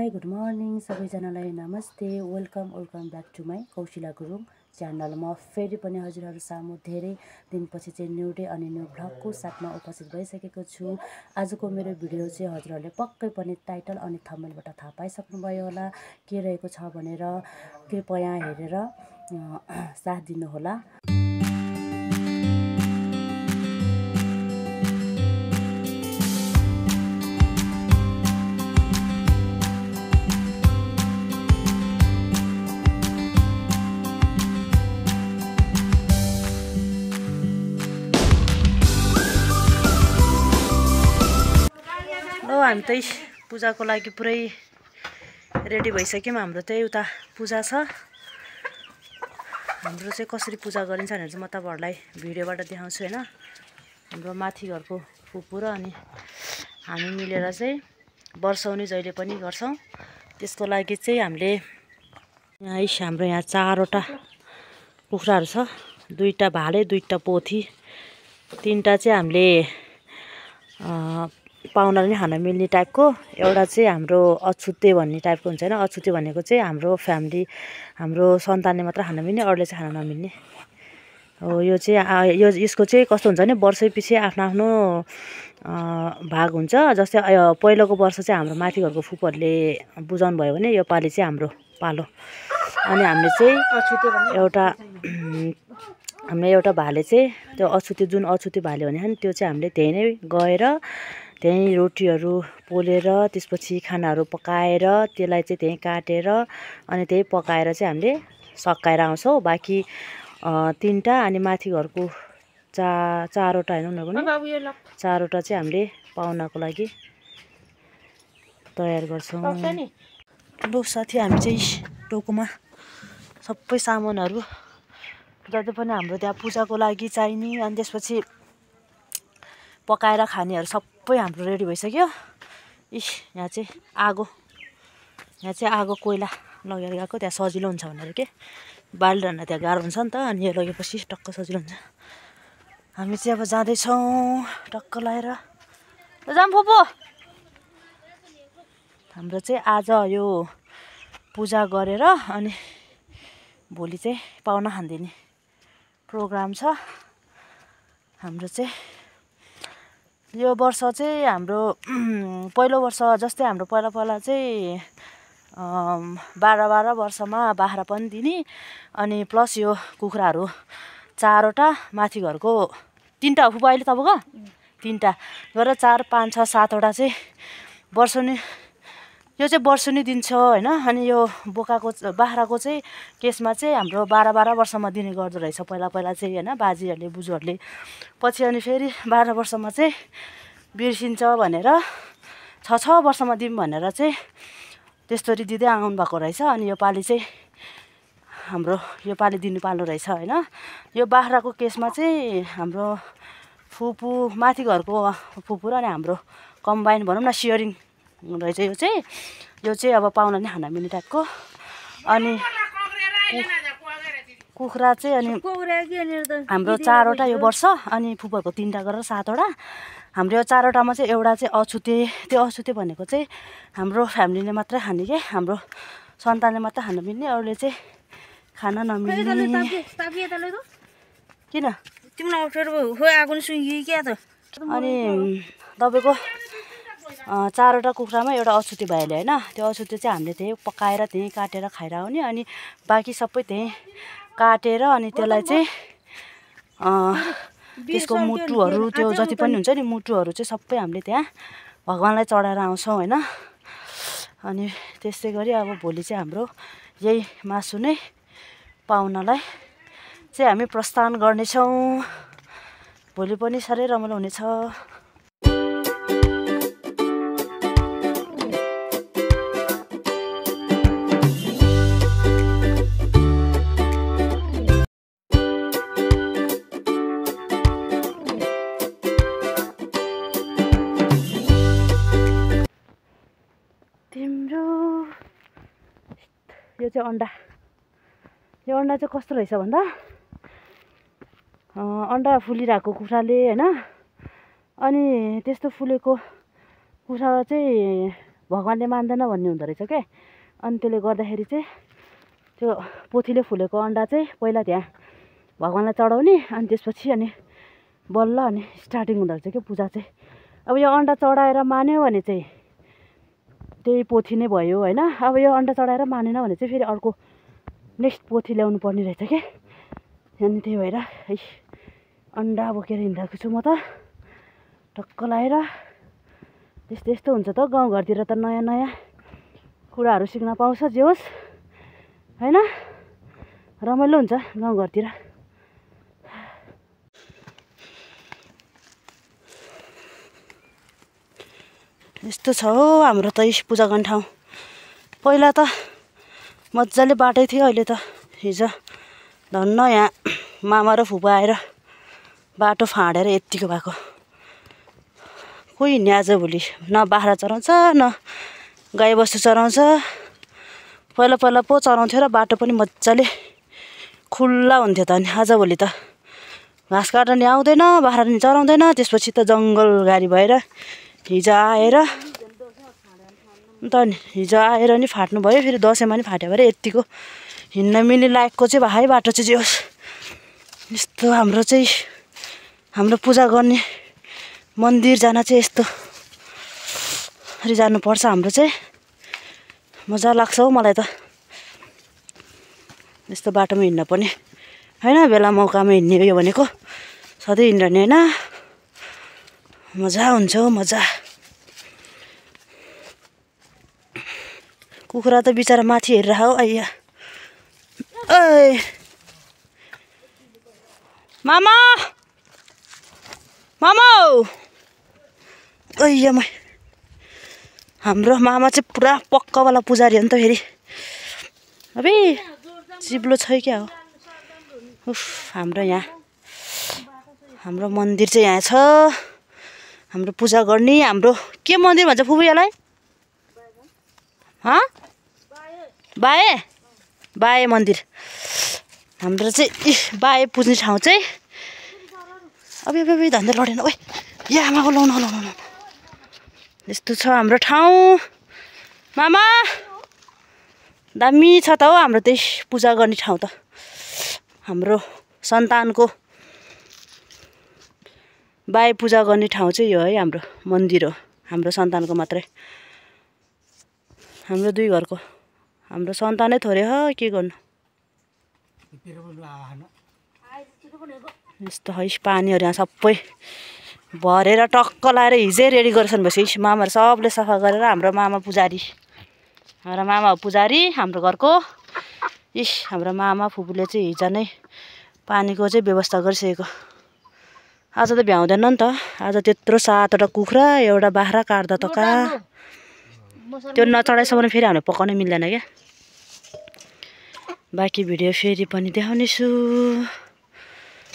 High good morning सबैजनालाई नमस्ते welcome back to my Kaushila Gurung channel. म फेरि पनि हजुरहरू सामु धेरै दिनपछि चाहिँ न्यू डे अनि न्यू भ्लगको साथमा उपस्थित भइसकेको छु। आजको मेरो भिडियो चाहिँ हजुरहरूले पक्कै पनि टाइटल अनि थम्बनेलबाट थाहा पाइसक्नुभयो होला के रहेको छ भनेर। कृपया हेरेर साथ दिनुहोला। हामी चाहिँ पूजाको लागि पुरै रेडी भइसक्यौँ। हाम्रो चाहिँ उता पूजा छ। हाम्रो चाहिँ कसरी पूजा गरिन्छ भनेर चाहिँ म तपाईँहरूलाई भिडियोबाट देखाउँछु हैन। हाम्रो माथि घरको फुपू र अनि हामी मिलेर चाहिँ वर्षौनी जहिले पनि गर्छौँ। त्यसको लागि चाहिँ हामीले हाम्रो यहाँ 4वटा कुखुराहरू छ। 2टा भाले 2टा पोथी 3टा चाहिँ हामीले पाहुनाले नि खान मिल्ने टाइपको, एउटा चाहिँ हाम्रो अछुते भन्ने टाइपको हुन्छ हैन। अछुते भनेको चाहिँ हाम्रो फ्यामिली हाम्रो सन्तानले मात्र खान मिल्ने, अरूले चाहिँ खान नमिल्ने हो। यो चाहिँ यसको चाहिँ कस्तो हुन्छ भने वर्षैपछि आफ्नो आफ्नो भाग हुन्छ। जस्तै पहिलोको वर्ष चाहिँ हाम्रो माथि घरको फुपूहरूले बुझाउनु भयो भने यो पालि चाहिँ हाम्रो पालो। अनि हामीले चाहिँ हामीले एउटा भाले चाहिँ त्यो अछुते जुन अछुते भाले भने त्यो चाहिँ हामीले त्यही नै गएर त्यही रोटीहरू पोलेर त्यसपछि खानाहरू पकाएर त्यसलाई चाहिँ त्यही काटेर अनि त्यही पकाएर चाहिँ हामीले सकाएर आउँछौँ। बाँकी 3टा अनि माथि घरको 4वटा हैन उनीहरूको 4वटा चाहिँ हामीले पाहुनाको लागि तयार गर्छौँ। लो साथी हामी चाहिँ टोकोमा सबै सामानहरू जति पनि हाम्रो त्यहाँ पूजाको लागि चाहिने अनि त्यसपछि पकाएर खानेहरू सबै हाम्रो रेडी भइसक्यो। यहाँ चाहिँ आगो कोइला लगेर गएको, त्यहाँ सजिलो हुन्छ भनेर के बाल्टी हान्न त्यहाँ गाह्रो हुन्छ नि त। अनि यो लगेपछि टक्क सजिलो हुन्छ। हामी चाहिँ अब जाँदैछौँ टक्क लाएर जाम फुपू। हाम्रो चाहिँ आज यो पूजा गरेर अनि भोलि चाहिँ पाहुना खानदिने प्रोग्राम छ। हाम्रो चाहिँ यो वर्ष चाहिँ हाम्रो पहिलो वर्ष जस्तै हाम्रो पहिला चाहिँ 12 वर्षमा बाख्रा पनि दिने अनि प्लस यो कुखुराहरू 4वटा माथि घरको 3टा फुपू अहिले तपाईँको 3टा गरेर 4 5 6 7वटा चाहिँ वर्षौनी। यो चाहिँ वर्षौनी दिन्छ हैन। अनि यो बाख्राको चाहिँ केसमा चाहिँ हाम्रो 12 वर्षमा दिने गर्दो रहेछ पहिला चाहिँ हैन बाजेहरूले बुजुहरूले। पछि अनि फेरि 12 वर्षमा चाहिँ बिर्सिन्छ भनेर 6 वर्षमा दिउँ भनेर चाहिँ त्यस्तरी दिँदै आउनु भएको रहेछ। अनि यो पालि चाहिँ हाम्रो यो पालि दिनु पालो रहेछ हैन। यो बाख्राको केसमा चाहिँ हाम्रो फुपू माथि घरको फुपू र अनि हाम्रो कम्बाइन भनौँ न सियरिङ रहेछ। यो चाहिँ अब पाहुना नि खान मिल्ने टाइपको। अनि कुखुरा चाहिँ अनि हाम्रो 4वटा यो वर्ष अनि फुपूहरूको 3टा गरेर 7वटा। हाम्रो यो 4वटामा चाहिँ एउटा चाहिँ अछुते, त्यो अछुते भनेको चाहिँ हाम्रो फ्यामिलीले मात्रै खाने के, हाम्रो सन्तानले मात्रै खान मिल्ने, अरूले चाहिँ खान नमिल्ने। किन अनि तपाईँको 4वटा कुखुरामा एउटा अछुते भइहाल्यो हैन। त्यो अछुते चाहिँ हामीले त्यही पकाएर त्यही काटेर खाएर आउने। अनि बाँकी सबै त्यही काटेर अनि त्यसलाई चाहिँ त्यसको मुटुहरू त्यो जति पनि हुन्छ नि मुटुहरू चाहिँ सबै हामीले त्यहाँ भगवानलाई चढाएर आउँछौँ हैन। अनि त्यस्तै गरी अब भोलि चाहिँ हाम्रो यही मासु नै पाहुनालाई चाहिँ हामी प्रस्थान गर्नेछौँ। भोलि पनि साह्रै रमाइलो हुनेछ। यो चाहिँ अन्डा, यो अन्डा चाहिँ कस्तो रहेछ भन्दा अन्डा फुलिरहेको कुखुराले हैन। अनि त्यस्तो फुलेको कुखुरा चाहिँ भगवानले मान्दैन भन्ने हुँदो रहेछ क्या। अनि त्यसले गर्दाखेरि चाहिँ त्यो पोथीले फुलेको अन्डा चाहिँ पहिला त्यहाँ भगवानलाई चढाउने अनि त्यसपछि अनि बल्ल अनि स्टार्टिङ हुँदो रहेछ क्या पूजा चाहिँ। अब यो अन्डा चढाएर मान्यो भने चाहिँ त्यही पोथी नै भयो होइन। अब यो अन्डा चढाएर मानेन भने चाहिँ फेरि अर्को नेक्स्ट पोथी ल्याउनु पर्ने रहेछ क्या। अनि त्यही भएर है अन्डा बोकेर हिँडेको छु म त टक्क लाएर। त्यस्तो यस्तो हुन्छ त गाउँघरतिर त नयाँ नयाँ कुराहरू सिक्न पाउँछ जे होस् होइन, रमाइलो हुन्छ गाउँघरतिर। यस्तो छ हो हाम्रो त पूजा गर्ने ठाउँ। पहिला त मजाले बाटै थियो, अहिले त हिजो धन्न यहाँ मामा र फुपा आएर बाटो फाँडेर यत्तिको भएको। कोही हिँड्ने आजभोलि न बाख्रा चराउँछ न गाईबस्तु चराउँछ। पहिला पहिला पो चराउँथ्यो र बाटो पनि मजाले खुल्ला हुन्थ्यो त। अनि आजभोलि त घाँस काट्न नि आउँदैन, बाख्रा नि चराउँदैन। त्यसपछि त जङ्गल गाडी भएर हिजो आएर नि फाट्नु भयो। फेरि दसैँमा नि फाट्यो भरे यत्तिको हिँड्न मिल्ने लायकको चाहिँ भाइ बाटो चाहिँ जे होस्। यस्तो हाम्रो चाहिँ हाम्रो पूजा गर्ने मन्दिर जान चाहिँ यस्तो जानुपर्छ हाम्रो चाहिँ। मजा लाग्छ हौ मलाई त यस्तो बाटोमा हिँड्न पनि होइन। बेला मौकामा हिँड्ने यो भनेको सधैँ हिँड्ने होइन, मजा हुन्छ हौ मजा। कुखुरा त बिचरा माथि हेरेर हौ आइया। ओइ मामा मामा ओइ हाम्रो मामा चाहिँ पुरा पक्कावाला पुजारी हो नि त फेरि। अबे चिप्लो छ क्या हो। उफ हाम्रो यहाँ हाम्रो मन्दिर चाहिँ यहाँ छ। हाम्रो पूजा गर्ने हाम्रो के मन्दिर भन्छ फुपू यसलाई? बाए बाए मन्दिर हाम्रो चाहिँ बाए पुज्ने ठाउँ चाहिँ। अब धन्दा लडेन ओइ या आमाको लाउनु लाउनु यस्तो छ हाम्रो ठाउँ। मामा दामी छ त हौ हाम्रो त्यही पूजा गर्ने ठाउँ त। हाम्रो सन्तानको बाए पूजा गर्ने ठाउँ चाहिँ यो है हाम्रो मन्दिर हो। हाम्रो सन्तानको मात्रै, हाम्रो दुई घरको हाम्रो सन्तानै थोरै हो के गर्नु। यस्तो है पानीहरू यहाँ सबै भरेर टक्क लाएर हिजै रेडी गर्छन्। भएपछि मामाहरू सबले सफा गरेर हाम्रो मामा पुजारी, हाम्रो मामा हो पुजारी हाम्रो घरको। हाम्रो मामा फुपूले चाहिँ हिजो नै पानीको चाहिँ व्यवस्था गरिसकेको। आज त भ्याउँदैन नि त। आज त्यत्रो 7वटा कुखुरा एउटा बाख्रा काट्दा त कहाँ त्यो नचढाइसम्म फेरि हामीले पकाउनै मिल्दैन क्या। बाँकी भिडियो फेरि पनि देखाउने छु।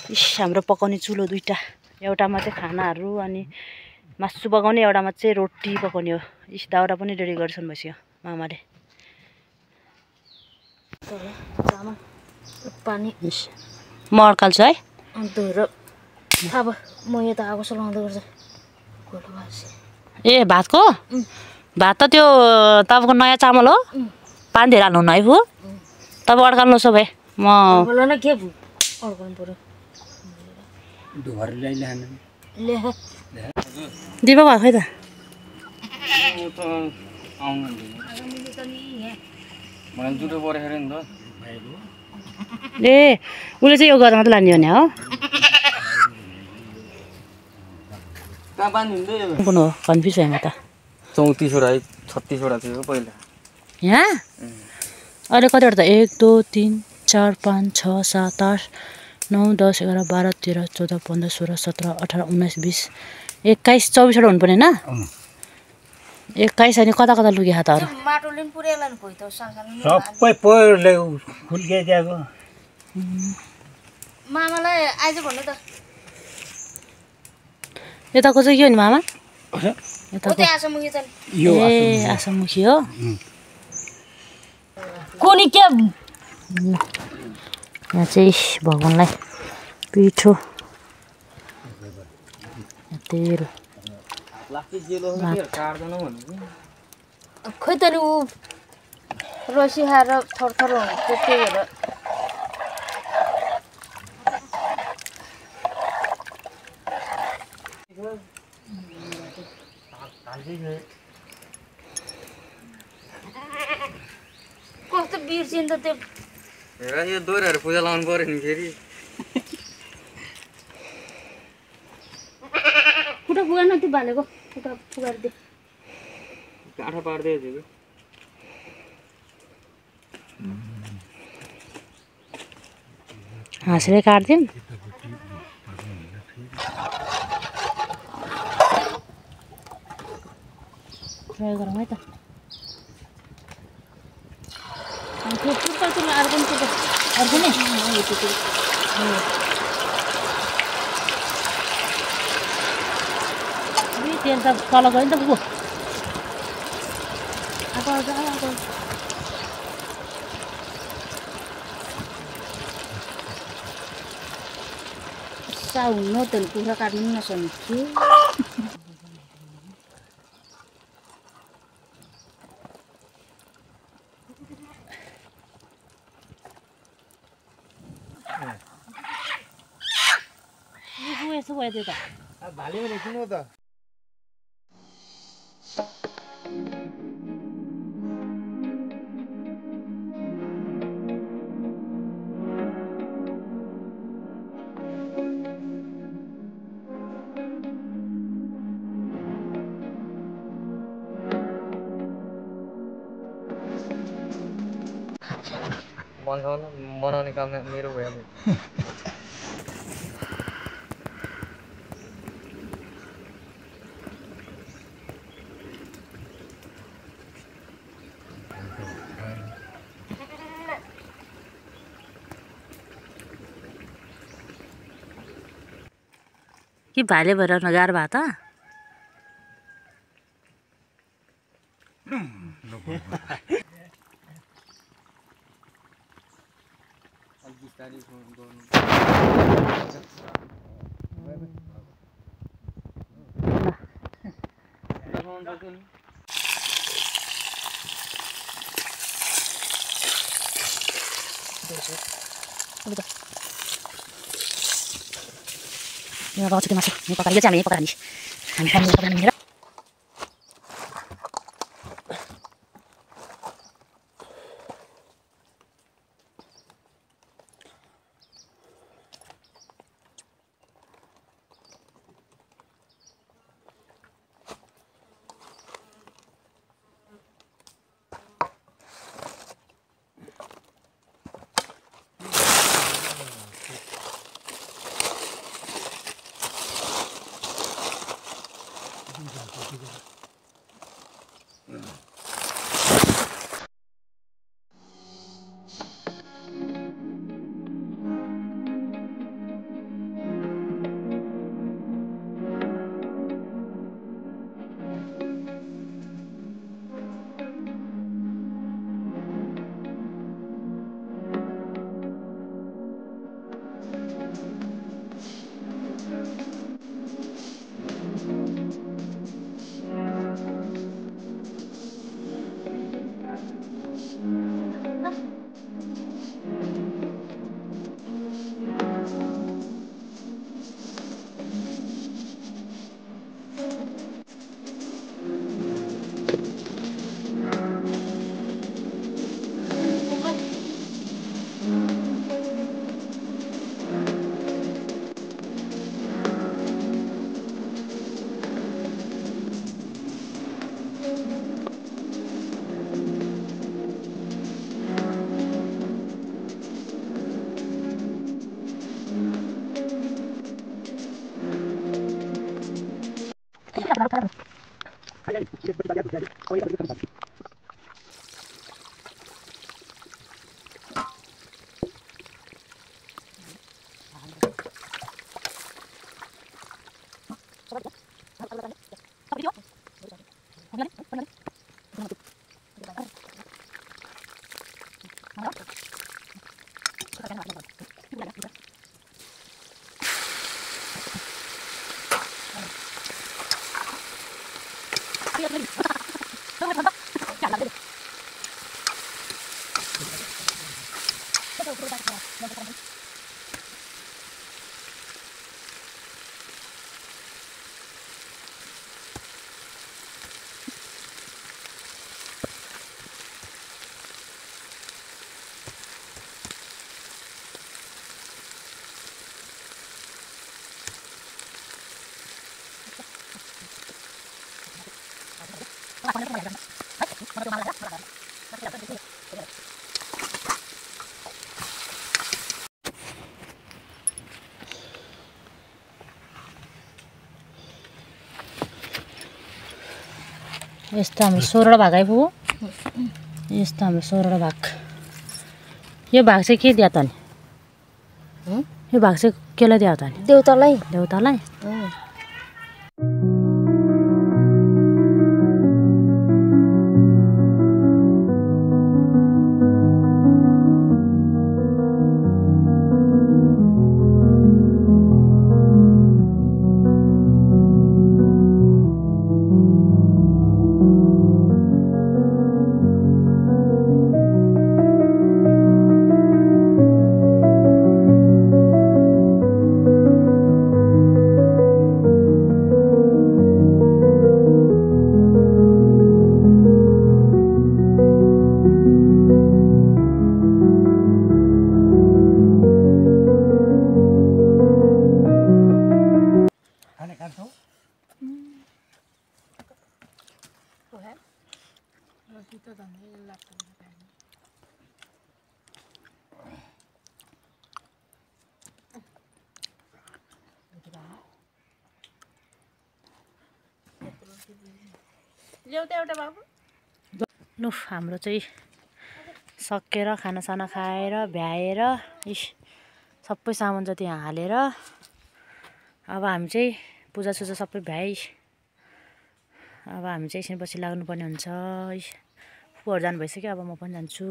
हाम्रो पकाउने चुलो दुईवटा, एउटामा चाहिँ खानाहरू अनि मासु पकाउने, एउटामा चाहिँ रोटी पकाउने हो। दाउरा पनि रेडी गर्छन् भइसक्यो मामाले। पानी म अड्काल्छु है धोएर। अब म यता आगो सलाउँदै गर्छ। ए भातको भात त त्यो तपाईँको नयाँ चामल हो, पानी धेरै हाल्नु है फु। तपाईँ अड्काल्नुहोस् भए म के अड्काउनु पर्यो दिपा भयो खै त। ए उसले चाहिँ यो गरेर मात्रै लाने भने हो। कुन हो कन्फ्युज भयो म त। 34वटा 36वटा थियो पहिला। यहाँ अहिले कतिवटा त 1 2 3 4 5 6 7 8 9 10 11 12 13 14 15 16 17 18 19 20 21 24वटा हुनुपर्ने होइन। 21 अनि कता कता लुगे हातहरू सबै पहिरोले खुल्किदिएको। मामालाई आइज भन्नु त। यताको चाहिँ के हो नि मामा? यताको आशामुखी छ नि। ए आशामुखी हो। कोनी के यहाँ चाहिँ भगवानलाई पिठो तेल खोइ त नि ऊ रसी खाएर थरथर हुन्छ त्यही भएर कस्तो बिर्सिन्छ त्यो हेर यो दोहोरीहरू पूजा लाउनु पर्यो नि फेरि खुट्टा पुगान त्यो भालेको खुट्टा पुगाएर दे काँठा पार्दै थियो कि हाँसले काट्दिउँ प्रयोग गरौँ है त त्यो टुक्का त्यो अर्को टुक्का अर्को नै तेल त तल गयो नि त बुबु आएको आएको साउन तेल कुखुरा काट्नु नसक्छु बुबु यसो भयो त्यो त भाले किन त मनाउने काम मेरो भयो कि भाले भएर गाह्रो भयो त बिस्तारै गर्नु यहाँ गाउँछु त्यो मासु यहाँ पकाएर यो चाहिँ हामी यहीँ पकाएर हामी फ्यामिली पकाएर मिलेर यस्तो हाम्रो 16 भाग आइपुग्यो यस्तो हाम्रो 16 भाग यो भाग चाहिँ के दियो त नि यो भाग चाहिँ केलाई दियो त नि देउतालाई देउतालाई लु हाम्रो चाहिँ सकेर खानासाना खाएर भ्याएर इस सबै सामान जति यहाँ हालेर अब हामी चाहिँ पूजासुजा सबै भ्याइ अब हामी चाहिँ एकछिन पछि लाग्नुपर्ने हुन्छ फुपूहरू जानु भइसक्यो अब म पनि जान्छु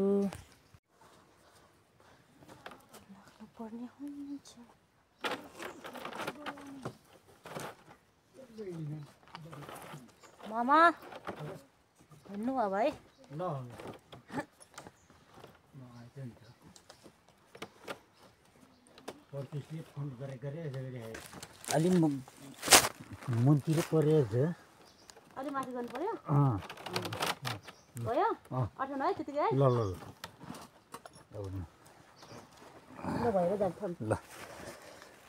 मामा हिँड्नु अब है ल त्यसले फोन अलि मुनतिर परेछ अलि माथि गर्नु पर्यो भयो अठाउन है त्यतिकै ल ल ल भएर जान्छ ल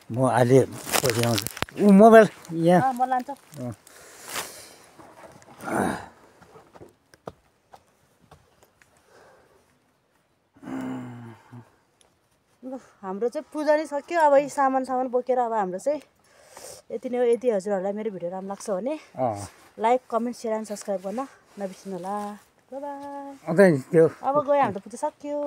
म अहिले पछि आउँछु ऊ मोबाइल यहाँ म लान्छ हाम्रो चाहिँ पूजा नै सक्यो अब यी सामान बोकेर अब हाम्रो चाहिँ यति नै हो यदि हजुरहरूलाई मेरो भिडियो राम्रो लाग्छ भने like comment share and subscribe गर्न नबिर्सिनु होला बाइ बाइ त्यो अब गयो हाम्रो पूजा सक्यो